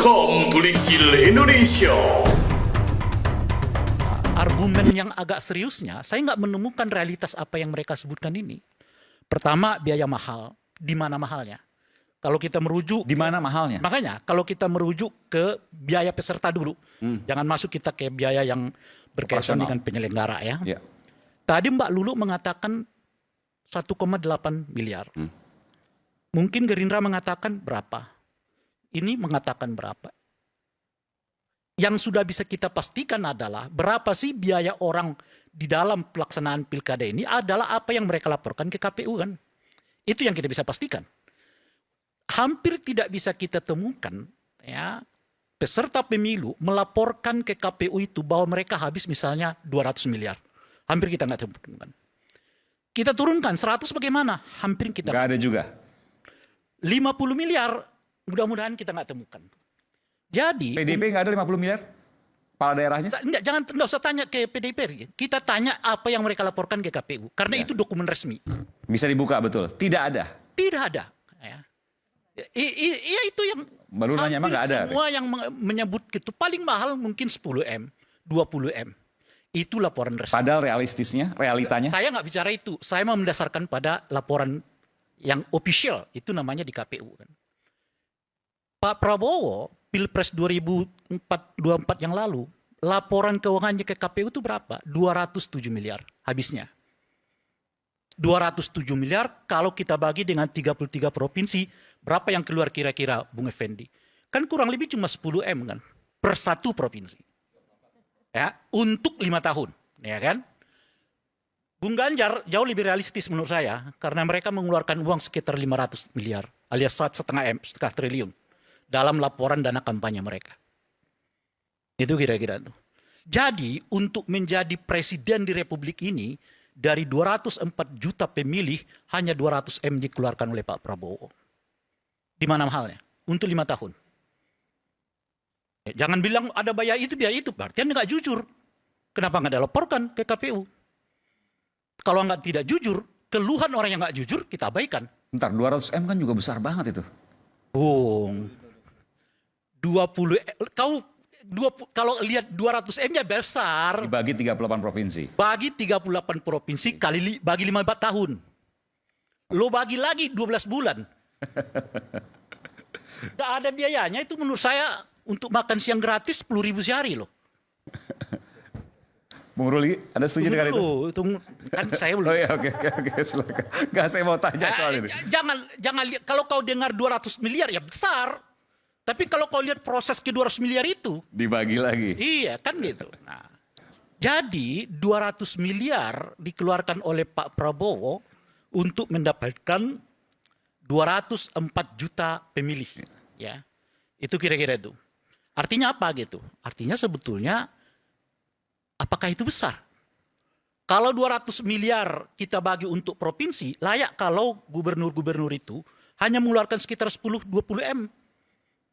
Welcome to Litsil Indonesia. Argumen yang agak seriusnya, saya nggak menemukan realitas apa yang mereka sebutkan ini. Pertama, biaya mahal. Di mana mahalnya? Kalau kita merujuk, Di mana mahalnya? makanya kalau kita merujuk ke biaya peserta dulu, jangan masuk kita ke biaya yang berkaitan Operasional. dengan penyelenggara ya. Ya. Tadi Mbak Lulu mengatakan 1,8 miliar. Mungkin Gerindra mengatakan berapa? Ini mengatakan berapa? Yang sudah bisa kita pastikan adalah berapa sih biaya orang di dalam pelaksanaan pilkada ini adalah apa yang mereka laporkan ke KPU kan. Itu yang kita bisa pastikan. Hampir tidak bisa kita temukan ya peserta pemilu melaporkan ke KPU itu bahwa mereka habis misalnya 200 miliar. Hampir kita nggak temukan. Kita turunkan 100 bagaimana? Hampir kita Gak ada juga. 50 miliar mudah-mudahan kita nggak temukan. Jadi PDP nggak ada 50 miliar? Kepala daerahnya? Enggak usah tanya ke PDIP. Kita tanya apa yang mereka laporkan ke KPU. Karena Ya. itu dokumen resmi. Bisa dibuka betul? Tidak ada. Tidak ada. Ya. Iya itu yang Mbak Lulu nanya emang hampir nggak ada? semua yang menyebut itu paling mahal mungkin 10M, 20M. Itu laporan resmi. Padahal realitanya? Saya nggak bicara itu. Saya mau mendasarkan pada laporan yang official. Itu namanya di KPU. Kan. Pak Prabowo, Pilpres 2024 yang lalu, laporan keuangannya ke KPU itu berapa? 207 miliar habisnya. 207 miliar kalau kita bagi dengan 33 provinsi, berapa yang keluar kira-kira Bung Effendi? Kan kurang lebih cuma 10M kan, per satu provinsi. Ya, untuk 5 tahun, ya kan? Bung Ganjar jauh lebih realistis menurut saya, karena mereka mengeluarkan uang sekitar 500 miliar, alias 1,5 triliun. Dalam laporan dana kampanye mereka. Itu kira-kira tuh. Jadi untuk menjadi presiden di Republik ini, dari 204 juta pemilih, hanya 200M dikeluarkan oleh Pak Prabowo. Di mana mahalnya? Untuk 5 tahun. Jangan bilang ada biaya itu, berarti Anda nggak jujur. Kenapa nggak dilaporkan ke KPU? Kalau nggak tidak jujur, keluhan orang yang nggak jujur, kita abaikan. Bentar, 200M kan juga besar banget itu. Bung, kalau lihat 200M-nya besar, Dibagi 38 provinsi. bagi 38 provinsi bagi 5 tahun. Lo bagi lagi 12 bulan. Gak ada biayanya, itu menurut saya untuk makan siang gratis 10.000 sehari loh. Bung Ruli, Anda setuju dengan itu? Itu kan saya belum. Oh iya, oke, silakan. Nggak, saya mau tanya soal ini. Jangan lihat, kalau kau dengar 200 miliar ya besar. Tapi kalau kau lihat proses ke 200 miliar itu, Dibagi lagi. iya kan gitu. Nah, jadi 200 miliar dikeluarkan oleh Pak Prabowo untuk mendapatkan 204 juta pemilih. Ya, itu kira-kira itu. Artinya apa gitu? Artinya sebetulnya apakah itu besar? Kalau 200 miliar kita bagi untuk provinsi, layak kalau gubernur-gubernur itu hanya mengeluarkan sekitar 10-20M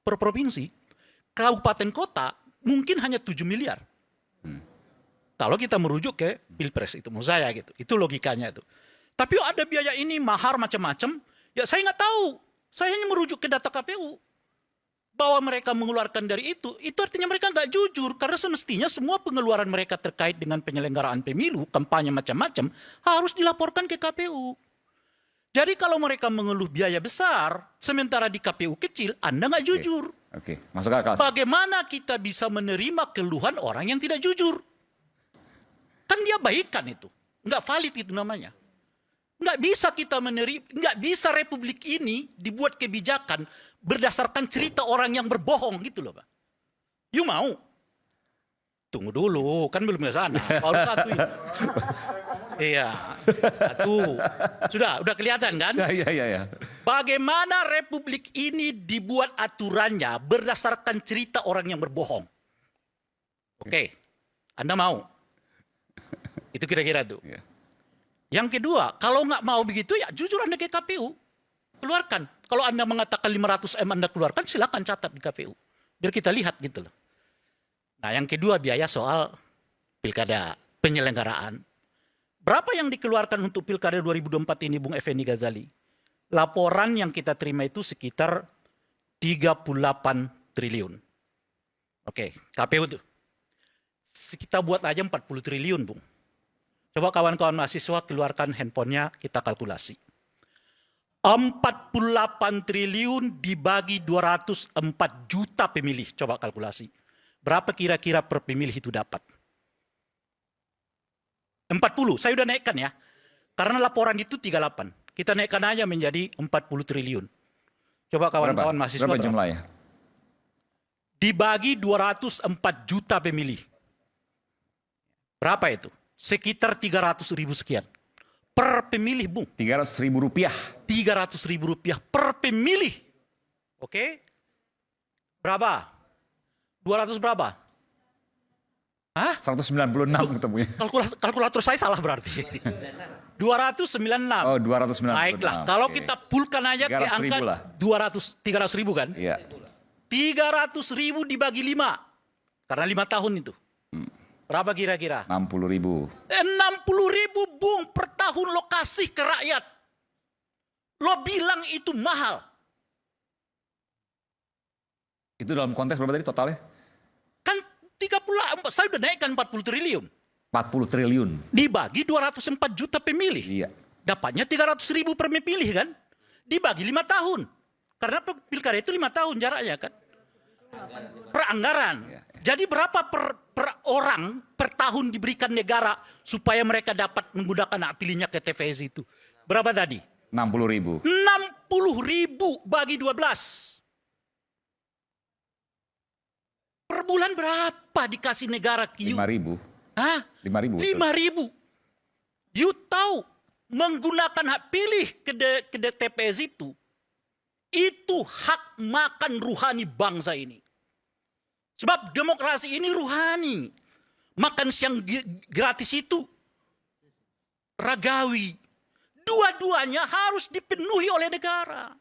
per provinsi. Kabupaten kota mungkin hanya 7 miliar. Kalau kita merujuk ke Pilpres itu, menurut saya gitu. Itu logikanya itu. Tapi ada biaya ini, mahar macam-macam. Ya saya nggak tahu. Saya hanya merujuk ke data KPU. Bahwa mereka mengeluarkan dari itu artinya mereka nggak jujur. Karena semestinya semua pengeluaran mereka terkait dengan penyelenggaraan pemilu, kampanye macam-macam, harus dilaporkan ke KPU. Jadi kalau mereka mengeluh biaya besar, sementara di KPU kecil, Anda nggak jujur. Oke, masuk akal. Bagaimana kita bisa menerima keluhan orang yang tidak jujur? Kan dia baikkan itu. Nggak valid itu namanya. Nggak bisa kita menerima, nggak bisa Republik ini dibuat kebijakan berdasarkan cerita orang yang berbohong gitu loh Pak. You mau? Tunggu dulu, kan belum ke sana. Baru satu ini. Iya, satu. Udah kelihatan kan? Ya. Bagaimana Republik ini dibuat aturannya berdasarkan cerita orang yang berbohong. Oke, Anda mau? Itu kira-kira tuh. Ya. Yang kedua, kalau nggak mau begitu ya jujur Anda ke KPU. Keluarkan. Kalau Anda mengatakan 500M Anda keluarkan, silakan catat di KPU. Biar kita lihat gitu loh. Nah yang kedua biaya soal pilkada, penyelenggaraan. Berapa yang dikeluarkan untuk pilkada 2024 ini Bung Effendi Ghazali? Laporan yang kita terima itu sekitar 38 triliun. Oke, KPU tuh. Kita buat aja 40 triliun, Bung. Coba kawan-kawan mahasiswa keluarkan handphonenya, kita kalkulasi. 48 triliun dibagi 204 juta pemilih. Coba kalkulasi. Berapa kira-kira per pemilih itu dapat? 40, saya udah naikkan ya. Karena laporan itu 38. Kita naikkan aja menjadi 40 triliun. Coba kawan-kawan mahasiswa. Berapa jumlahnya? Dibagi 204 juta pemilih. Berapa itu? Sekitar 300 ribu sekian. Per pemilih, Bung. 300 ribu rupiah. 300 ribu rupiah per pemilih. Oke? Berapa? 200 berapa? Hah? 196 ketemunya. Kalkulator saya salah berarti. 296. Oh, 296. Baiklah, kalau kita pulkan aja ke 300 angka ribu lah. 300 ribu kan? Iya. 300 ribu dibagi 5. Karena 5 tahun itu. Berapa kira-kira? 60 ribu. 60 ribu, Bung, per tahun lo kasih ke rakyat. Lo bilang itu mahal. Itu dalam konteks berapa tadi totalnya? Kan 30, saya udah naikkan 40 triliun. 40 triliun. Dibagi 204 juta pemilih. Iya. Dapatnya 300 ribu per pemilih kan. Dibagi 5 tahun. Karena pilkada itu 5 tahun jaraknya kan. Per anggaran. Iya. Jadi berapa per orang per tahun diberikan negara supaya mereka dapat menggunakan hak pilihnya ke TVS itu. Berapa tadi? 60 ribu. 60 ribu bagi 12. Per bulan berapa dikasih negara Q? 5 ribu. Hah? 5 ribu. 5 ribu. You tahu menggunakan hak pilih ke TPS itu hak makan ruhani bangsa ini. Sebab demokrasi ini ruhani. Makan siang gratis itu ragawi. Dua-duanya harus dipenuhi oleh negara.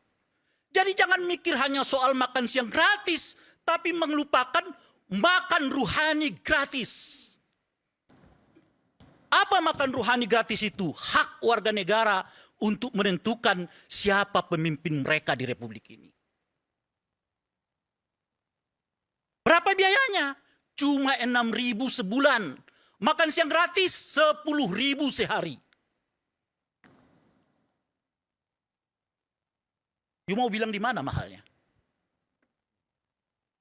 Jadi jangan mikir hanya soal makan siang gratis, tapi melupakan makan ruhani gratis. Apa makan ruhani gratis itu? Hak warga negara untuk menentukan siapa pemimpin mereka di Republik ini. Berapa biayanya? Cuma 6 ribu sebulan. Makan siang gratis 10 ribu sehari. You mau bilang di mana mahalnya?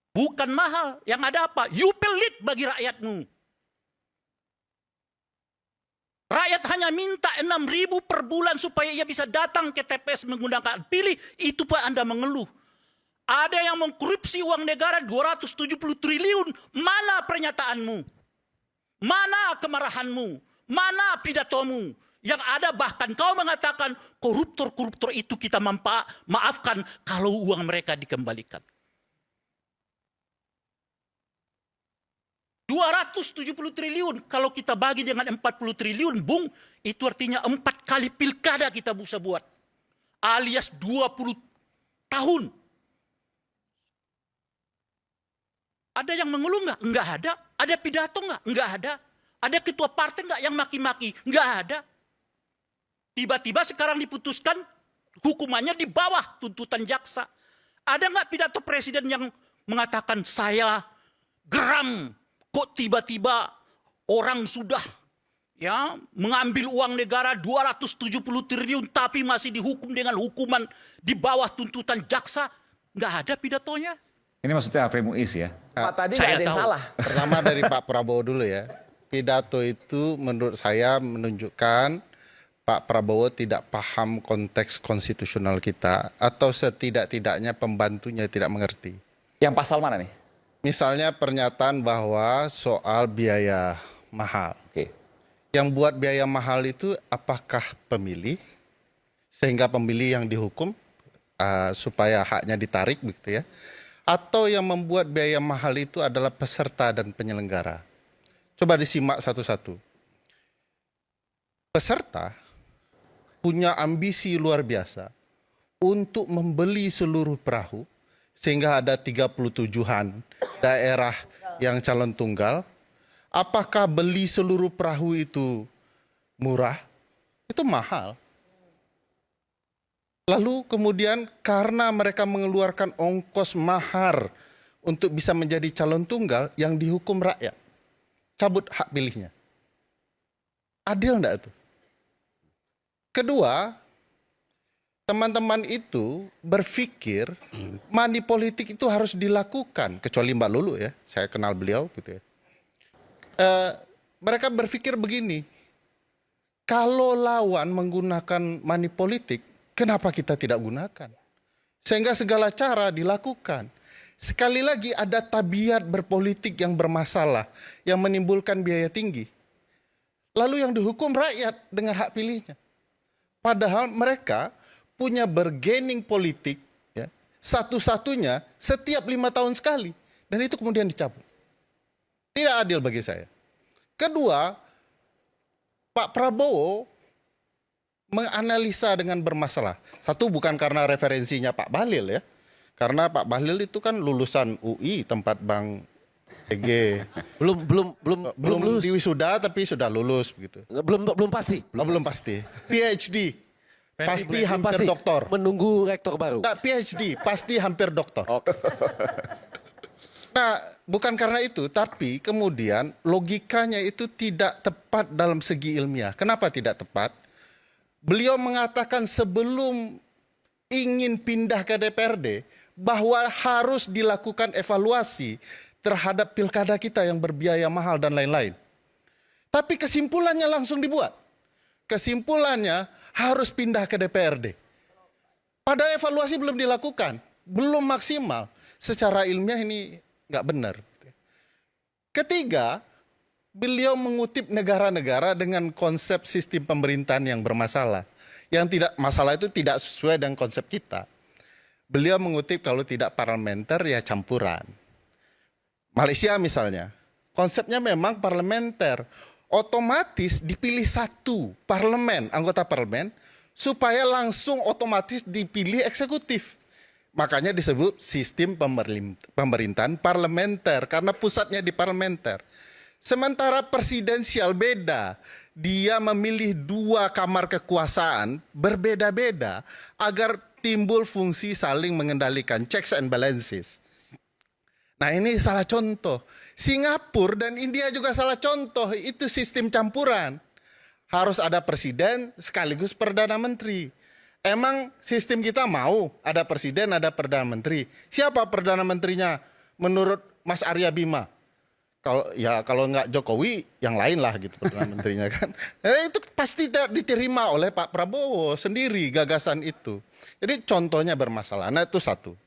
Bukan mahal. Yang ada apa? You pelit bagi rakyatmu. Rakyat hanya minta 6 ribu per bulan supaya ia bisa datang ke TPS menggunakan pilih. Itu Pak Anda mengeluh. Ada yang mengkorupsi uang negara 270 triliun. Mana pernyataanmu? Mana kemarahanmu? Mana pidatomu? Yang ada bahkan kau mengatakan koruptor-koruptor itu kita maafkan kalau uang mereka dikembalikan. 270 triliun kalau kita bagi dengan 40 triliun, Bung, itu artinya 4 kali pilkada kita bisa buat. Alias 20 tahun. Ada yang mengeluh nggak? Nggak ada. Ada pidato nggak? Nggak ada. Ada ketua partai nggak yang maki-maki? Nggak ada. Tiba-tiba sekarang diputuskan hukumannya di bawah tuntutan jaksa. Ada nggak pidato presiden yang mengatakan saya geram kok tiba-tiba orang sudah ya mengambil uang negara 270 triliun tapi masih dihukum dengan hukuman di bawah tuntutan jaksa? Nggak ada pidatonya. Ini maksudnya Harvey Muiz ya? Pak tadi Saya nggak ada yang tahu. salah. Pertama dari Pak Prabowo dulu ya. Pidato itu menurut saya menunjukkan Pak Prabowo tidak paham konteks konstitusional kita atau setidak-tidaknya pembantunya tidak mengerti. Yang pasal mana nih? Misalnya pernyataan bahwa soal biaya mahal. Oke. Yang buat biaya mahal itu apakah pemilih sehingga pemilih yang dihukum supaya haknya ditarik begitu ya. Atau yang membuat biaya mahal itu adalah peserta dan penyelenggara. Coba disimak satu-satu. Peserta punya ambisi luar biasa untuk membeli seluruh perahu sehingga ada 37-an daerah yang calon tunggal. Apakah beli seluruh perahu itu murah? Itu mahal. Lalu kemudian karena mereka mengeluarkan ongkos mahar untuk bisa menjadi calon tunggal yang dihukum rakyat. Cabut hak pilihnya. Adil enggak itu? Kedua, teman-teman itu berpikir money politik itu harus dilakukan. Kecuali Mbak Lulu ya, saya kenal beliau gitu ya. Mereka berpikir begini, kalau lawan menggunakan money politik, kenapa kita tidak gunakan? Sehingga segala cara dilakukan. Sekali lagi ada tabiat berpolitik yang bermasalah, yang menimbulkan biaya tinggi. Lalu yang dihukum rakyat dengan hak pilihnya. Padahal mereka punya bargaining politik, ya, satu-satunya setiap 5 tahun sekali. Dan itu kemudian dicabut. Tidak adil bagi saya. Kedua, Pak Prabowo menganalisa dengan bermasalah. Satu, bukan karena referensinya Pak Bahlil ya. Karena Pak Bahlil itu kan lulusan UI tempat Bang EG. Belum lulus. Di wisuda tapi sudah lulus begitu. Belum pasti. Belum pasti. PhD. Pasti hampir doktor. Menunggu rektor baru. Nah, PhD pasti hampir doktor. Nah, bukan karena itu, tapi kemudian logikanya itu tidak tepat dalam segi ilmiah. Kenapa tidak tepat? Beliau mengatakan sebelum ingin pindah ke DPRD, bahwa harus dilakukan evaluasi terhadap pilkada kita yang berbiaya mahal dan lain-lain. Tapi kesimpulannya langsung dibuat. Kesimpulannya harus pindah ke DPRD. Padahal evaluasi belum dilakukan, belum maksimal. Secara ilmiah ini nggak benar. Ketiga, beliau mengutip negara-negara dengan konsep sistem pemerintahan yang bermasalah. Yang tidak masalah itu tidak sesuai dengan konsep kita. Beliau mengutip kalau tidak parlementer ya campuran. Malaysia misalnya, konsepnya memang parlementer. Otomatis dipilih satu parlemen, anggota parlemen, supaya langsung otomatis dipilih eksekutif. Makanya disebut sistem pemerintahan parlementer, karena pusatnya di parlementer. Sementara presidensial beda, dia memilih 2 kamar kekuasaan berbeda-beda agar timbul fungsi saling mengendalikan, checks and balances. Nah ini salah contoh. Singapura dan India juga salah contoh, itu sistem campuran. Harus ada presiden sekaligus perdana menteri. Emang sistem kita mau ada presiden, ada perdana menteri. Siapa perdana menterinya menurut Mas Arya Bima? Kalau nggak Jokowi, yang lain lah gitu perdana menterinya kan. Nah, itu pasti tidak diterima oleh Pak Prabowo sendiri gagasan itu. Jadi contohnya bermasalah. Nah itu satu.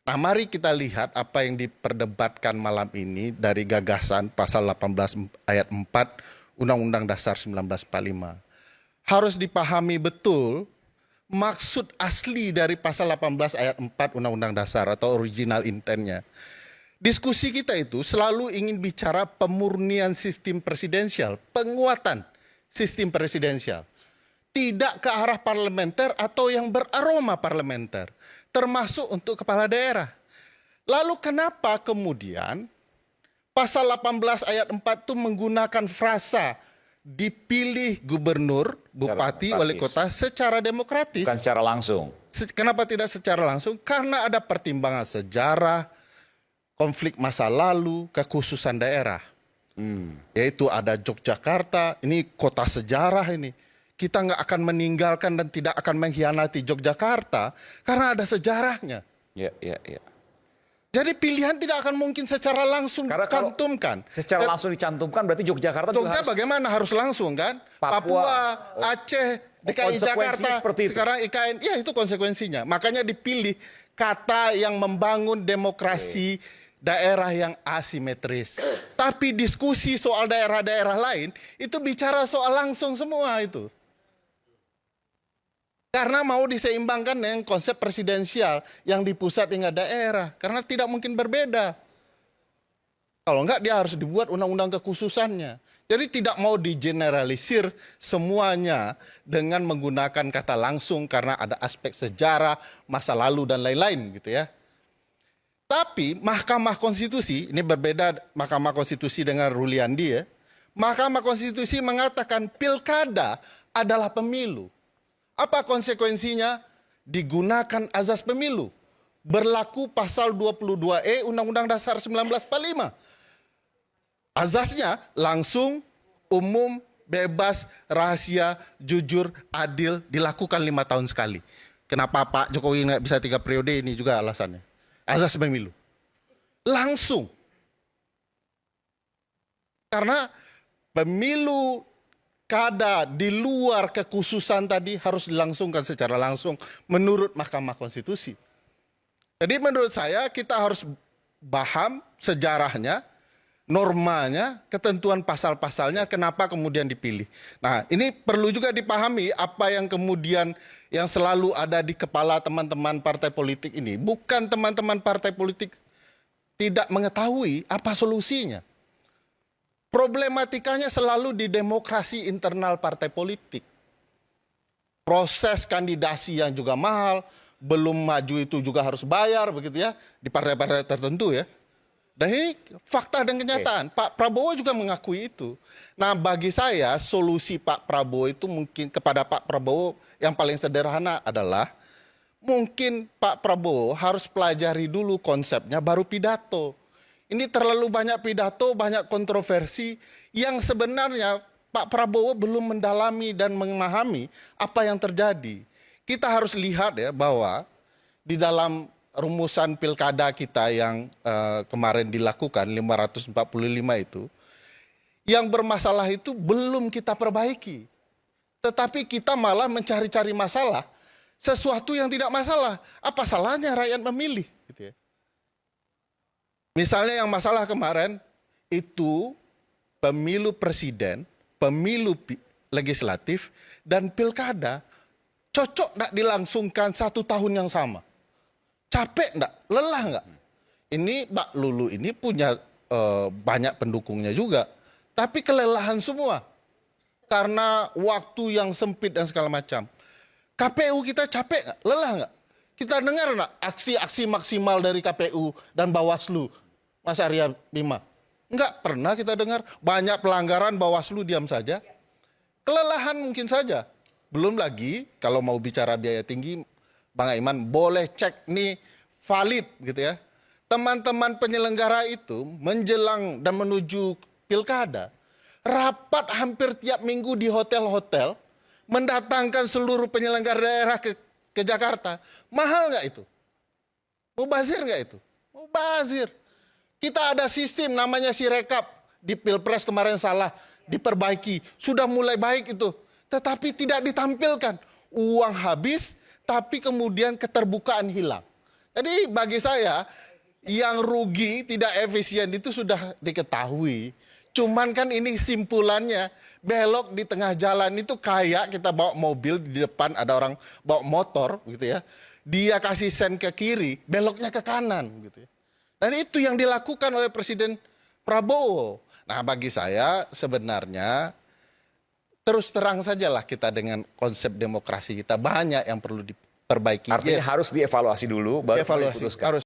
Nah mari kita lihat apa yang diperdebatkan malam ini dari gagasan pasal 18 ayat 4 Undang-Undang Dasar 1945. Harus dipahami betul maksud asli dari pasal 18 ayat 4 Undang-Undang Dasar atau original intentnya. Diskusi kita itu selalu ingin bicara pemurnian sistem presidensial, penguatan sistem presidensial. Tidak ke arah parlementer atau yang beraroma parlementer, termasuk untuk kepala daerah. Lalu kenapa kemudian pasal 18 ayat 4 itu menggunakan frasa dipilih gubernur, bupati, wali kota secara demokratis? Bukan secara langsung. Kenapa tidak secara langsung? Karena ada pertimbangan sejarah, konflik masa lalu, kekhususan daerah. Yaitu ada Yogyakarta, ini kota sejarah ini. Kita nggak akan meninggalkan dan tidak akan mengkhianati Yogyakarta karena ada sejarahnya. Ya. Jadi pilihan tidak akan mungkin secara langsung Karena kalau dicantumkan. Secara langsung dicantumkan berarti Yogyakarta juga Jogja harus bagaimana harus langsung kan? Papua, Aceh, DKI konsekuensinya Jakarta, seperti itu. sekarang IKN, ya itu konsekuensinya. Makanya dipilih kata yang membangun demokrasi daerah yang asimetris. Tapi diskusi soal daerah-daerah lain itu bicara soal langsung semua itu. Karena mau diseimbangkan dengan konsep presidensial yang di pusat hingga daerah. Karena tidak mungkin berbeda. Kalau enggak dia harus dibuat undang-undang kekhususannya. Jadi tidak mau digeneralisir semuanya dengan menggunakan kata langsung karena ada aspek sejarah, masa lalu dan lain-lain gitu ya. Tapi Mahkamah Konstitusi, ini berbeda Mahkamah Konstitusi dengan Ruliandi ya. Mahkamah Konstitusi mengatakan pilkada adalah pemilu. Apa konsekuensinya? Digunakan azas pemilu berlaku pasal 22E Undang-Undang Dasar 1945. Azasnya langsung, umum, bebas, rahasia, jujur, adil, dilakukan 5 tahun sekali. Kenapa Pak Jokowi nggak bisa 3 periode, ini juga alasannya. Azas pemilu. Langsung. Karena pemilu kada di luar kekhususan tadi harus dilangsungkan secara langsung menurut Mahkamah Konstitusi. Jadi menurut saya kita harus paham sejarahnya, normanya, ketentuan pasal-pasalnya, kenapa kemudian dipilih. Nah, ini perlu juga dipahami apa yang kemudian yang selalu ada di kepala teman-teman partai politik ini. Bukan teman-teman partai politik tidak mengetahui apa solusinya. Problematikanya selalu di demokrasi internal partai politik. Proses kandidasi yang juga mahal, belum maju itu juga harus bayar begitu ya, di partai-partai tertentu ya. Dan ini fakta dan kenyataan. Pak Prabowo juga mengakui itu. Nah, bagi saya solusi Pak Prabowo itu mungkin kepada Pak Prabowo yang paling sederhana adalah mungkin Pak Prabowo harus pelajari dulu konsepnya baru pidato. Ini terlalu banyak pidato, banyak kontroversi yang sebenarnya Pak Prabowo belum mendalami dan memahami apa yang terjadi. Kita harus lihat ya bahwa di dalam rumusan pilkada kita yang kemarin dilakukan 545 itu, yang bermasalah itu belum kita perbaiki. Tetapi kita malah mencari-cari masalah, sesuatu yang tidak masalah. Apa salahnya rakyat memilih? Gitu ya. Misalnya yang masalah kemarin itu pemilu presiden, pemilu legislatif, dan pilkada cocok tidak dilangsungkan 1 tahun yang sama. Capek enggak? Lelah enggak? Ini Mbak Lulu ini punya banyak pendukungnya juga. Tapi kelelahan semua. Karena waktu yang sempit dan segala macam. KPU kita capek enggak? Lelah enggak? Kita dengar enggak aksi-aksi maksimal dari KPU dan Bawaslu, Mas Arya Bima? Enggak pernah kita dengar. Banyak pelanggaran, Bawaslu diam saja. Kelelahan mungkin saja. Belum lagi kalau mau bicara biaya tinggi, Bang Aiman boleh cek nih valid gitu ya. Teman-teman penyelenggara itu menjelang dan menuju pilkada, rapat hampir tiap minggu di hotel-hotel, mendatangkan seluruh penyelenggara daerah ke Jakarta. Mahal nggak itu? Mubazir nggak itu? Mubazir. Kita ada sistem namanya Sirekap. Di Pilpres kemarin salah, diperbaiki. Sudah mulai baik itu. Tetapi tidak ditampilkan. Uang habis, tapi kemudian keterbukaan hilang. Jadi bagi saya, yang rugi tidak efisien itu sudah diketahui. Cuman kan ini simpulannya, belok di tengah jalan itu kayak kita bawa mobil, di depan ada orang bawa motor gitu ya. Dia kasih sen ke kiri, beloknya ke kanan gitu ya. Dan itu yang dilakukan oleh Presiden Prabowo. Nah bagi saya sebenarnya terus terang sajalah kita dengan konsep demokrasi kita, banyak yang perlu diperbaiki. Artinya harus dievaluasi dulu, baru Evaluasi diputuskan. harus